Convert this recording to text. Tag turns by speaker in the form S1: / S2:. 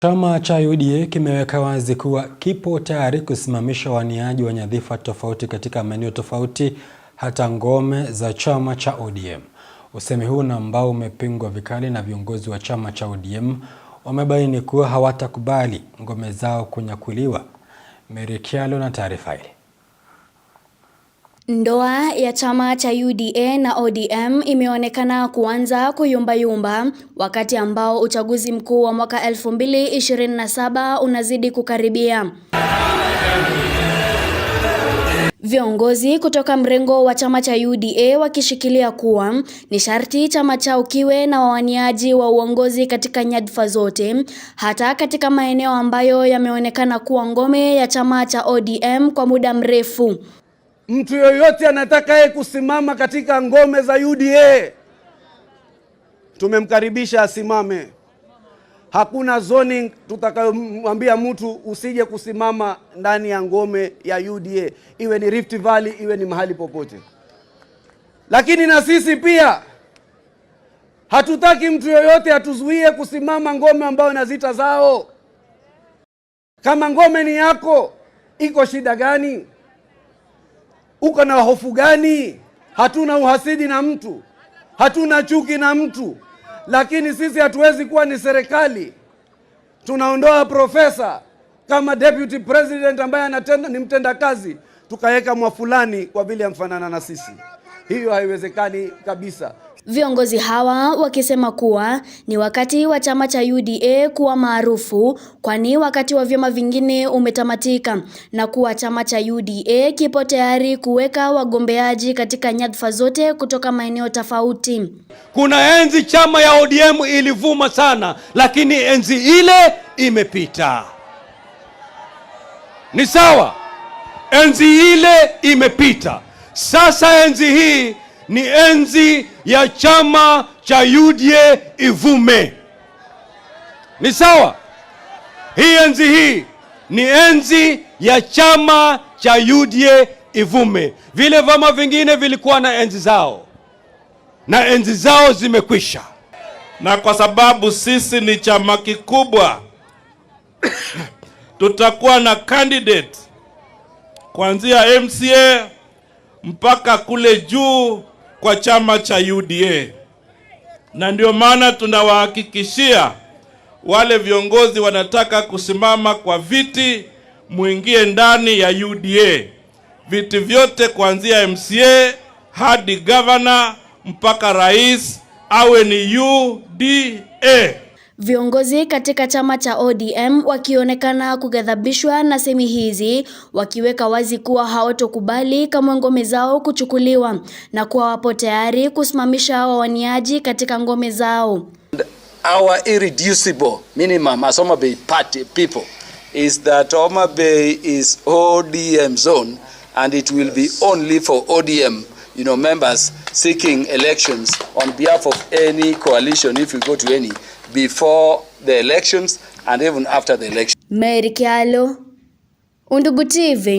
S1: Chama cha UDA kimeweka wazi kuwa kipo tayari kusimamisha waniaji wa nyadhifa tofauti katika maeneo tofauti hata ngome za chama cha ODM. Usemi huu ambao umepingwa vikali na viongozi wa chama cha ODM wamebaini kuwa hawatakubali ngome zao kunyakuliwa. Mary Kyalo na taarifa hili.
S2: Ndoa ya chama cha UDA na ODM imeonekana kuanza kuyumbayumba wakati ambao uchaguzi mkuu wa mwaka 2027 unazidi kukaribia. Viongozi kutoka mrengo wa chama cha UDA wakishikilia kuwa ni sharti chama chao kiwe na wawaniaji wa uongozi katika nyadhifa zote, hata katika maeneo ambayo yameonekana kuwa ngome ya chama cha ODM kwa muda mrefu.
S3: Mtu yoyote anataka kusimama katika ngome za UDA, tumemkaribisha asimame. Hakuna zoning tutakayomwambia mtu usije kusimama ndani ya ngome ya UDA, iwe ni Rift Valley, iwe ni mahali popote. Lakini na sisi pia hatutaki mtu yoyote atuzuie kusimama ngome ambayo na zita zao. Kama ngome ni yako, iko shida gani? Uko na hofu gani? Hatuna uhasidi na mtu, hatuna chuki na mtu, lakini sisi hatuwezi kuwa ni serikali tunaondoa profesa kama deputy president ambaye ni mtenda kazi tukaweka mwafulani kwa vile amfanana na sisi. Hiyo haiwezekani kabisa.
S2: Viongozi hawa wakisema kuwa ni wakati wa chama cha UDA kuwa maarufu, kwani wakati wa vyama vingine umetamatika, na kuwa chama cha UDA kipo tayari kuweka wagombeaji katika nyadhifa zote kutoka maeneo tofauti.
S4: Kuna enzi chama ya ODM ilivuma sana, lakini enzi ile imepita. Ni sawa, enzi ile imepita. Sasa enzi hii ni enzi ya chama cha UDA ivume. Ni sawa? Hii enzi hii ni enzi ya chama cha UDA ivume. Vile vyama vingine vilikuwa na enzi zao, na enzi zao zimekwisha.
S5: Na kwa sababu sisi ni chama kikubwa tutakuwa na candidate kuanzia MCA mpaka kule juu kwa chama cha UDA. Na ndio maana tunawahakikishia wale viongozi wanataka kusimama kwa viti, muingie ndani ya UDA. Viti vyote kuanzia MCA hadi governor mpaka rais awe ni UDA.
S2: Viongozi katika chama cha ODM wakionekana kughadhabishwa na semi hizi, wakiweka wazi kuwa hawatokubali kama ngome zao kuchukuliwa na kuwa wapo tayari kusimamisha wawaniaji katika ngome zao.
S6: Our irreducible minimum as Homa Bay party people is that Homa Bay is ODM zone, and it will be only for ODM members seeking elections on behalf of any coalition, if you go to any, before the elections and even after the election.
S2: Mary Kyalo, Undugu TV.